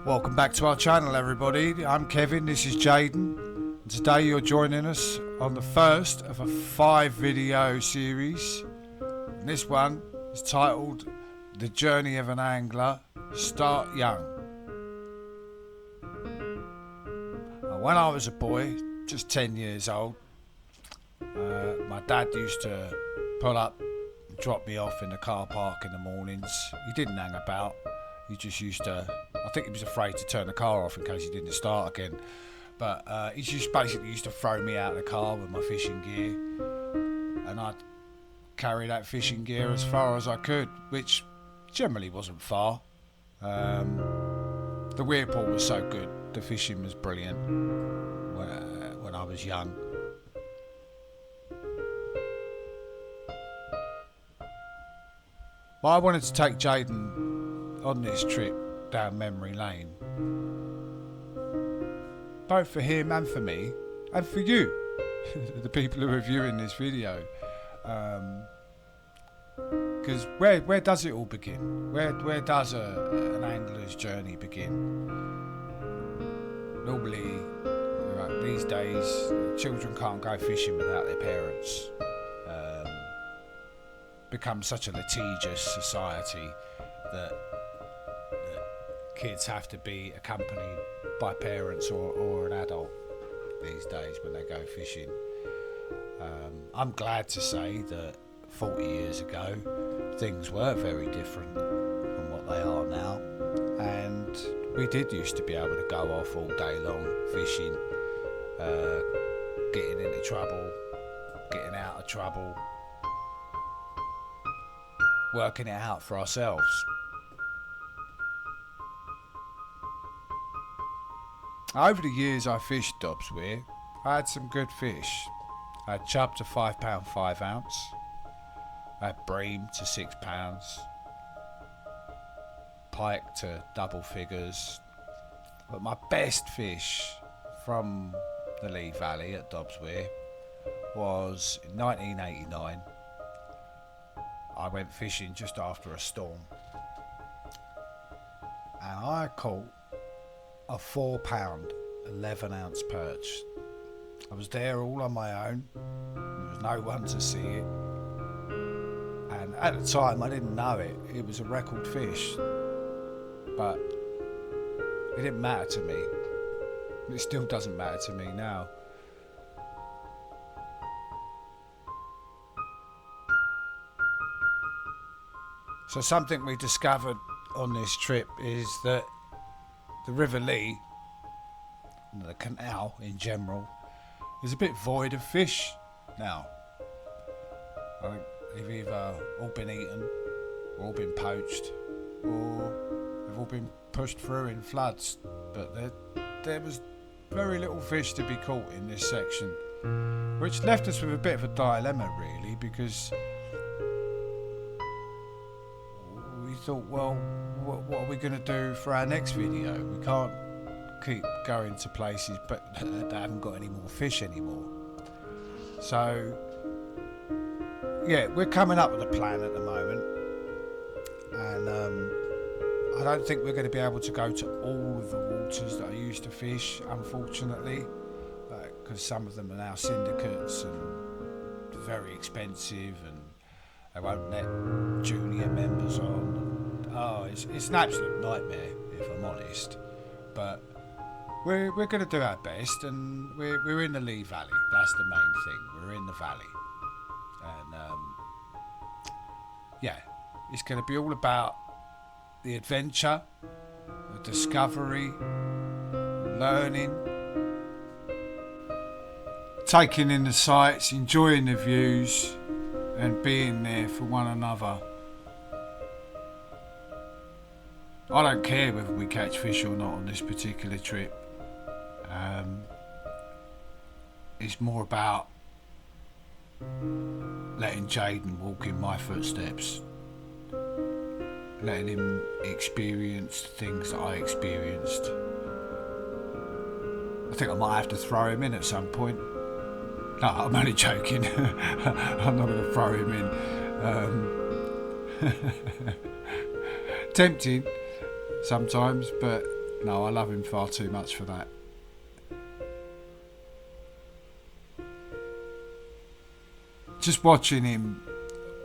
Welcome back to our channel, everybody. I'm Kevin, this is Jaden, and today you're joining us on the first of a 5-video series. And this one is titled The Journey of an Angler, Start Young. When I was a boy, just 10 years old, my dad used to pull up and drop me off in the car park in the mornings. He didn't hang about, he just used to, I think he was afraid to turn the car off in case he didn't start again. But he just basically used to throw me out of the car with my fishing gear, and I'd carry that fishing gear as far as I could, which generally wasn't far. The Weir pool was so good, the fishing was brilliant when I was young. But I wanted to take Jaden on this trip down memory lane, both for him and for me and for you, the people who are viewing this video, because where does it all begin? Where does an angler's journey begin? Normally, these days, children can't go fishing without their parents. Become such a litigious society that kids have to be accompanied by parents or an adult these days when they go fishing. I'm glad to say that 40 years ago things were very different from what they are now, and we did used to be able to go off all day long fishing, getting into trouble, getting out of trouble, working it out for ourselves. Over the years I fished Dobbs Weir. I had some good fish. I had chub to 5 pound 5 ounce. I had bream to 6 pounds. Pike to double figures. But my best fish from the Lea Valley at Dobbs Weir was in 1989. I went fishing just after a storm, and I caught a 4 pound 11 ounce perch. I was there all on my own, there was no one to see it, and at the time I didn't know it was a record fish, but it didn't matter to me. It still doesn't matter to me now. So something we discovered on this trip is that the River Lea, the canal in general, is a bit void of fish now. I think they've either all been eaten, or all been poached, or they've all been pushed through in floods. But there was very little fish to be caught in this section, which left us with a bit of a dilemma really, because we thought, well, what are we going to do for our next video? We can't keep going to places but that haven't got any more fish anymore. So yeah, we're coming up with a plan at the moment, and I don't think we're going to be able to go to all of the waters that I used to fish, unfortunately, because some of them are now syndicates and very expensive, and they won't let junior members on. Oh, it's an absolute nightmare, if I'm honest. But we're going to do our best, and we're in the Lea Valley. That's the main thing. We're in the valley, and yeah, it's going to be all about the adventure, the discovery, learning, taking in the sights, enjoying the views, and being there for one another. I don't care whether we catch fish or not on this particular trip. It's more about letting Jaden walk in my footsteps, letting him experience things that I experienced. I think I might have to throw him in at some point. No, I'm only joking. I'm not going to throw him in. Tempting sometimes, but No, I love him far too much for that. Just watching him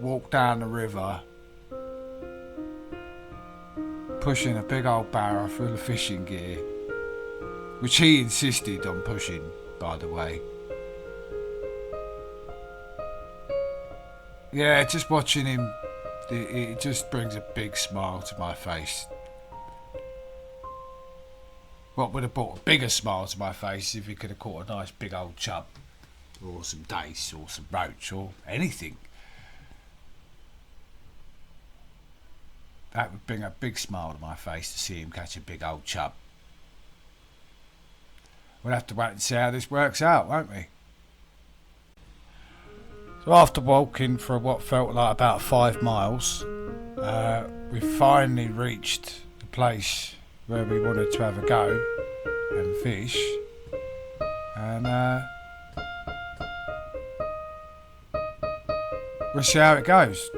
walk down the river, pushing a big old barrow full of fishing gear, which he insisted on pushing, by the way. Yeah, just watching him, it just brings a big smile to my face. What would have brought a bigger smile to my face if he could have caught a nice big old chub, or some dace, or some roach, or anything. That would bring a big smile to my face to see him catch a big old chub. We'll have to wait and see how this works out, won't we? So after walking for what felt like about 5 miles, we finally reached the place where we wanted to have a go and fish. And we'll see how it goes.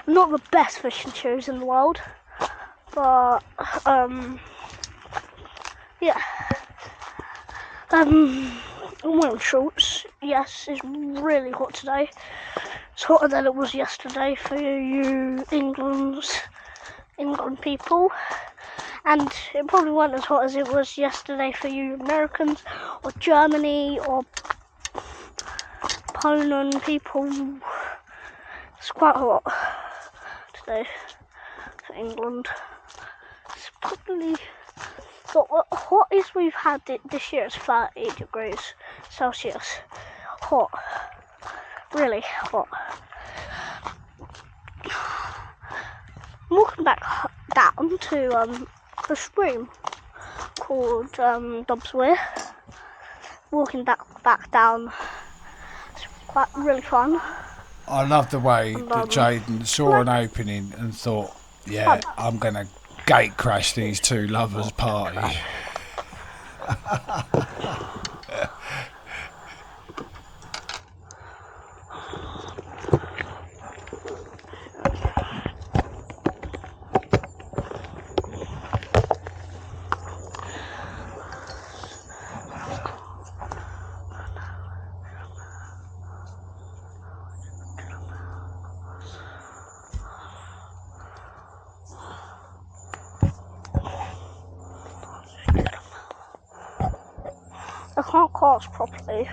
Not the best fishing shoes in the world, but yeah. I'm wearing shorts. yes, it's really hot today. It's hotter than it was yesterday for you England people. And it probably wasn't as hot as it was yesterday for you Americans or Germany or Poland people. It's quite hot today for England. It's probably the hottest we've had this year is 30 degrees Celsius. Hot. Really hot. I'm walking back down to a stream called Dobbs Weir. Walking back down. It's quite really fun. I love the way And, that Jaden saw an opening and thought, yeah, I'm going to gate crash these two lovers' party. I can't cast properly.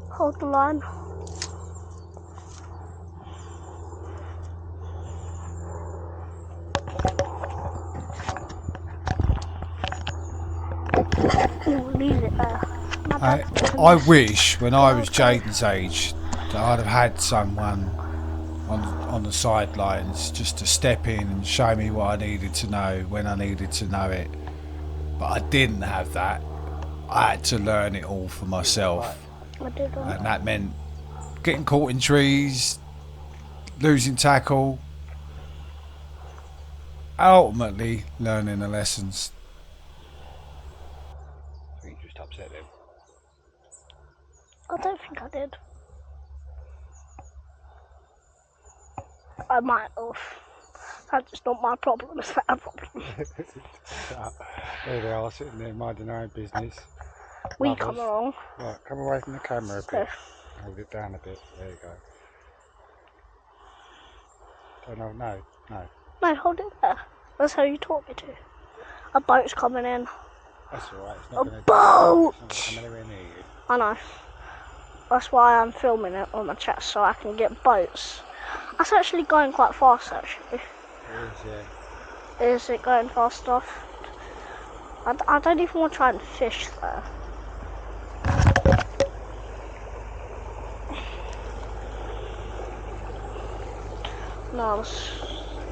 Hold the line. Ooh, leave it there. I wish when I was Jaden's age that I'd have had someone on the sidelines just to step in and show me what I needed to know when I needed to know it. But I didn't have that. I had to learn it all for myself. And that meant getting caught in trees, losing tackle, ultimately learning the lessons. You just upset them. I don't think I did. I might have. That's not my problem, it's their problem. There they are, sitting there minding their own business. We Lovers. come along. Right, come away from the camera a bit. Okay. Hold it down a bit. There you go. Oh, no. No, hold it there. That's how you taught me to. A boat's coming in. That's alright. It's A not going to boat! come anywhere near you. I know. That's why I'm filming it on my chest so I can get boats. That's actually going quite fast, actually. It is, yeah. Is it going fast enough? I don't even want to try and fish there. No,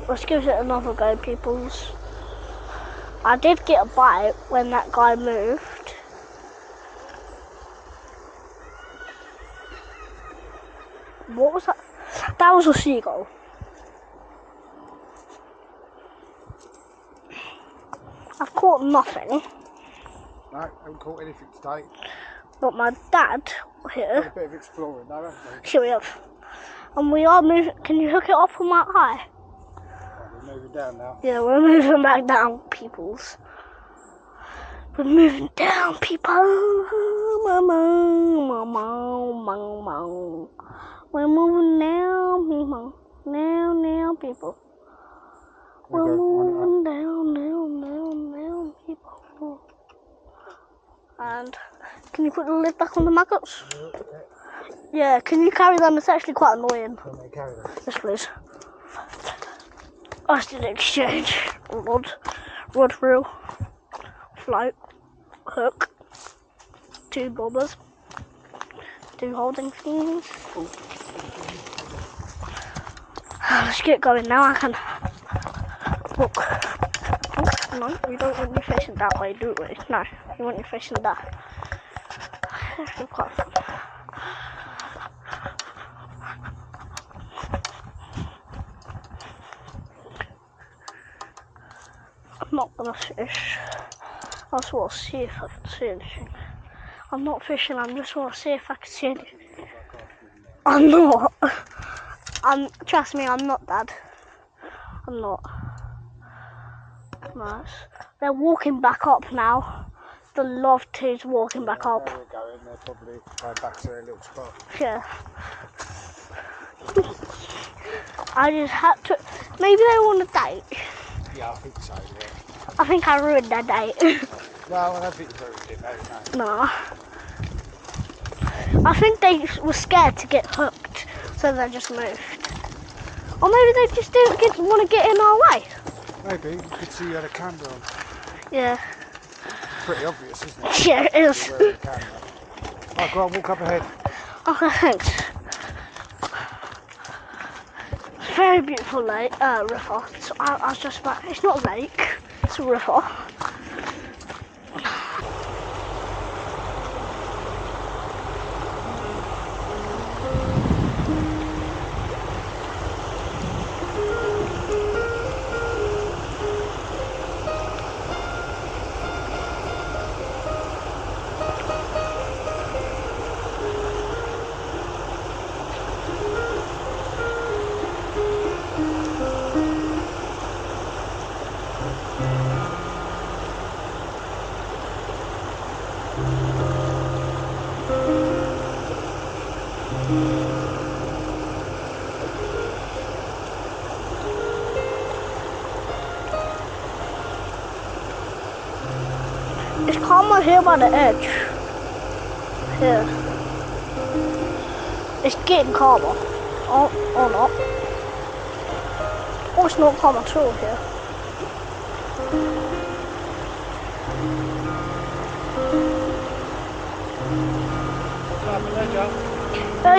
let's give it another go, peoples. I did get a bite when that guy moved. What was that? That was a seagull. I've caught nothing. No, haven't caught anything today. But my dad Done here. a bit of exploring though, haven't we? Here we have. And we are moving. Can you hook it up on my eye? Right, we're moving down now. Yeah, we're moving back down, peoples. We're moving down, people. We're moving down, people. Now, people. We're moving down, people. And can you put the lid back on the maggots? Yeah, can you carry them? It's actually quite annoying. Let me carry them. Yes, please. I did exchange. Rod reel, float, hook, 2 bobbers, 2 holding things. Let's get going now. I can hook. Oh, no, we don't want you facing that way, do we? No, we want you facing that. Actually quite fun. I'm not gonna fish. I just want to see if I can see anything. I'm not fishing, I just want to see if I can see anything. I'm not. Trust me, I'm not, Dad. I'm not. Nice. They're walking back up now. The love two's walking back up. There we're going. They're probably going back to their little spot. Yeah. I just had to. Maybe they want a date. Yeah, I think so, yeah. I think I ruined their date. Well, I don't think you've ruined it, no. Nah. I think they were scared to get hooked, so they just moved. Or maybe they just didn't want to get in our way. Maybe. You could see you had a camera on. Yeah. Pretty obvious, isn't it? Yeah, it is. You're wearing a camera. Oh, go on, walk up ahead. Okay, thanks. Very beautiful lake, river. So I was just about, it's not a lake, it's a river. It's calmer here by the edge. Here. It's getting calmer. Or not. Or it's not calm at all here.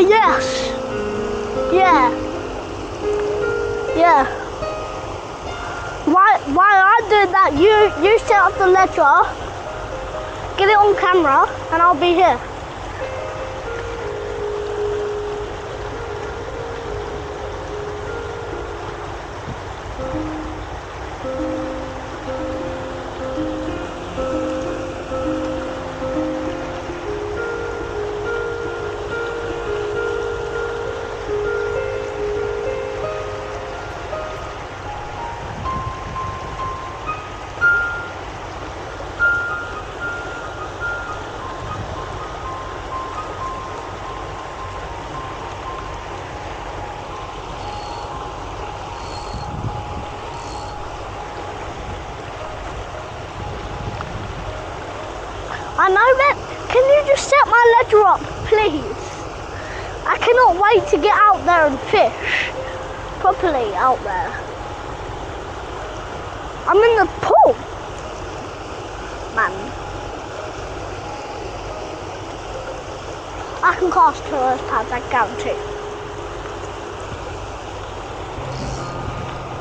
Yes. Yeah. Yeah. While I do that, you set up the ledger, get it on camera, and I'll be here. I know that. Can you just set my ledger up, please? I cannot wait to get out there and fish properly out there. I'm in the pool, man. I can cast tourist pads, I guarantee.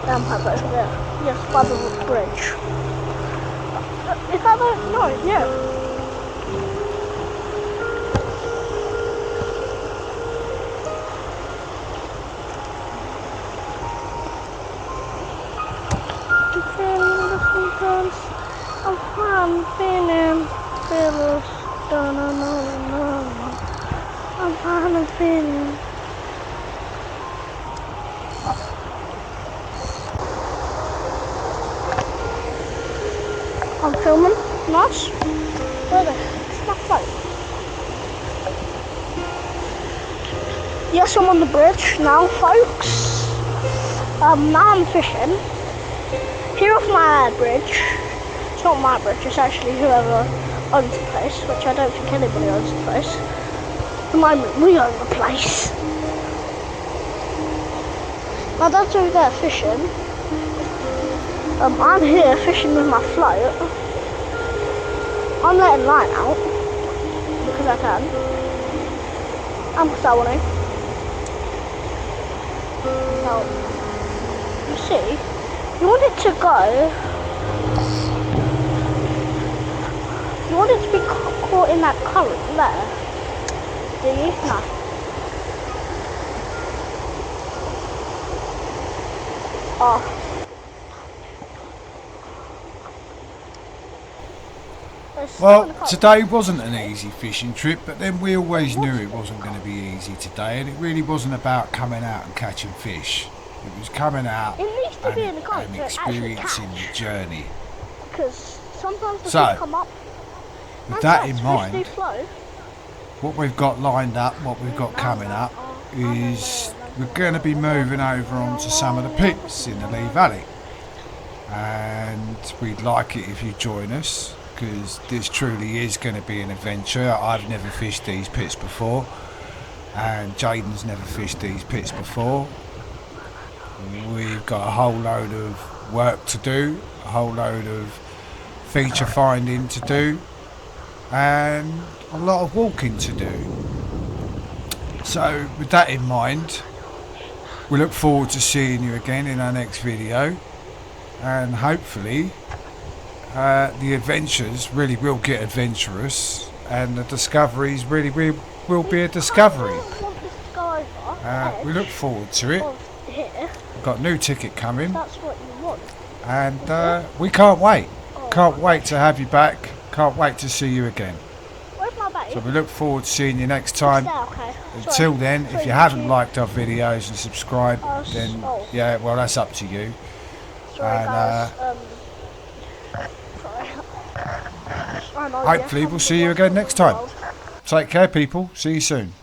Damn, Papa, over there. Yes, by the bridge. Is that the? No, yeah. I'm feeling fearless. I'm finally feeling. I'm filming. Nice. Where the? It's my phone. Yes, I'm on the bridge now, folks. Now I'm fishing. Here off my bridge. It's not my bridge, it's actually whoever owns the place, which I don't think anybody owns the place. At the moment, we own the place. My dad's over there fishing. I'm here fishing with my float. I'm letting line out, because I can. And because I want to. Now, you see, you want it to go. You want it to be caught in that current there, do you? No. Oh. Well, today wasn't an easy fishing trip, but then we always knew it wasn't going to be easy today, and it really wasn't about coming out and catching fish. It was coming out and experiencing the journey. Because sometimes the So, fish come up. with And that yes, in fish mind, do flow. what we've got lined up, what we've got coming up, is we're going to be moving over onto some of the pits in the Lea Valley. And we'd like it if you join us, because this truly is going to be an adventure. I've never fished these pits before, and Jaden's never fished these pits before. We've got a whole load of work to do, a whole load of feature finding to do, and a lot of walking to do. So with that in mind, we look forward to seeing you again in our next video, and hopefully the adventures really will get adventurous, and the discoveries really will be a discovery. I want this to go over. We look forward to it. Of here. We've got a new ticket coming, That's what you want. and we can't wait. Can't wait to have you back. Can't wait to see you again. Where's my babe? So we look forward to seeing you next time. Okay. Until then, if you haven't liked our videos and subscribed, then yeah, well, that's up to you. Sorry, And guys. Sorry. hopefully we'll see you again next time. Take care, people. See you soon.